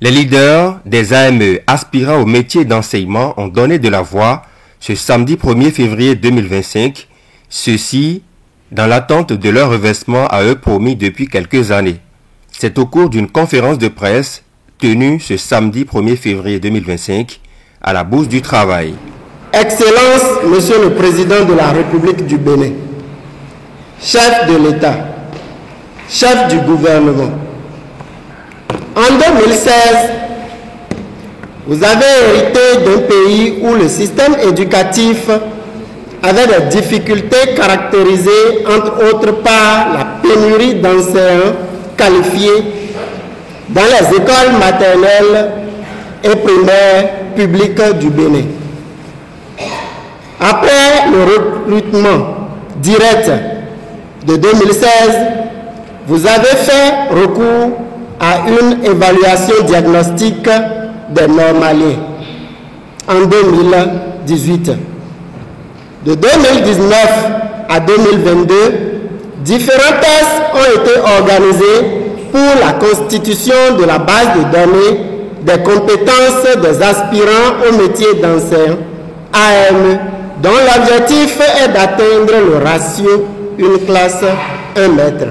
Les leaders des AME aspirant au métier d'enseignement ont donné de la voix ce samedi 1er février 2025, ceci dans l'attente de leur revêtement à eux promis depuis quelques années. C'est au cours d'une conférence de presse tenue ce samedi 1er février 2025 à la Bourse du Travail. Excellence, Monsieur le Président de la République du Bénin, chef de l'État, chef du gouvernement, en 2016, vous avez hérité d'un pays où le système éducatif avait des difficultés caractérisées entre autres par la pénurie d'enseignants qualifiés dans les écoles maternelles et primaires publiques du Bénin. Après le recrutement direct de 2016, vous avez fait recours à une évaluation diagnostique des normaliens en 2018. De 2019 à 2022, différents tests ont été organisés pour la constitution de la base de données des compétences des aspirants au métier d'enseignant AM, dont l'objectif est d'atteindre le ratio une classe 1 maître.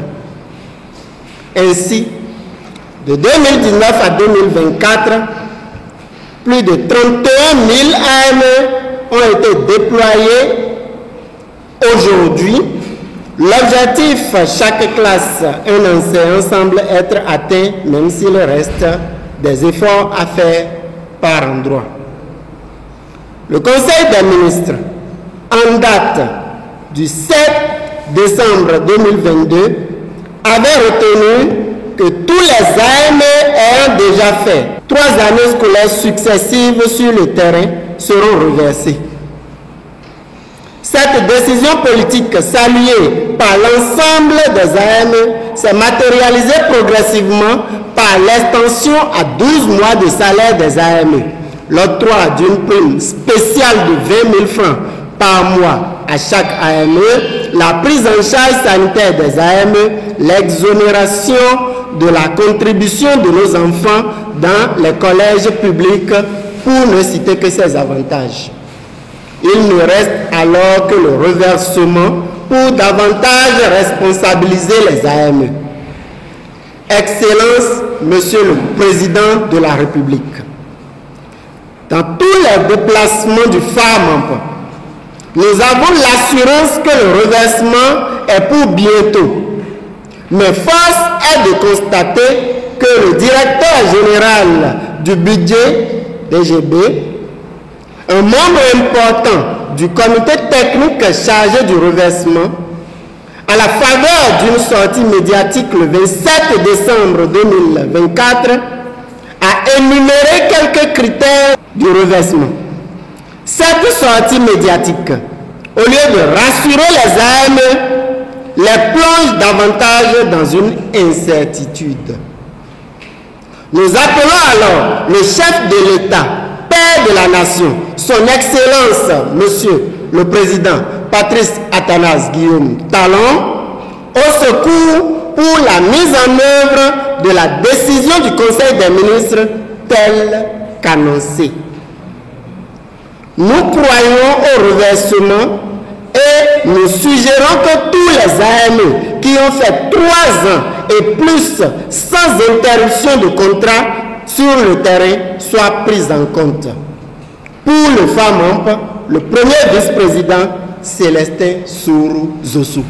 Ainsi, de 2019 à 2024, plus de 31 000 AM ont été déployés. Aujourd'hui, l'objectif chaque classe, un enseignant semble être atteint, même s'il reste des efforts à faire par endroit. Le Conseil des ministres, en date du 7 décembre 2022, avait retenu que tous les AM ayant déjà fait 3 années scolaires successives sur le terrain seront reversés. Cette décision politique saluée par l'ensemble des AM s'est matérialisée progressivement par l'extension à 12 mois de salaire des AM, l'octroi d'une prime spéciale de 20 000 francs par mois à chaque AME, la prise en charge sanitaire des AME, l'exonération de la contribution de nos enfants dans les collèges publics, pour ne citer que ces avantages. Il ne reste alors que le reversement pour davantage responsabiliser les AME. Excellence, Monsieur le Président de la République, dans tous les déplacements du FAMAMP, nous avons l'assurance que le reversement est pour bientôt. Mais force est de constater que le directeur général du budget DGB, un membre important du comité technique chargé du reversement, à la faveur d'une sortie médiatique le 27 décembre 2024, a énuméré quelques critères du reversement. Cette sortie médiatique, au lieu de rassurer les AME, les plonge davantage dans une incertitude. Nous appelons alors le chef de l'État, père de la nation, son Excellence, Monsieur le Président Patrice Athanase Guillaume Talon, au secours pour la mise en œuvre de la décision du Conseil des ministres telle qu'annoncée. Nous croyons au reversement et nous suggérons que tous les AME qui ont fait 3 ans et plus sans interruption de contrat sur le terrain soient pris en compte. Pour le FAMAMP, le premier vice-président, Célestin Sourou Zossou.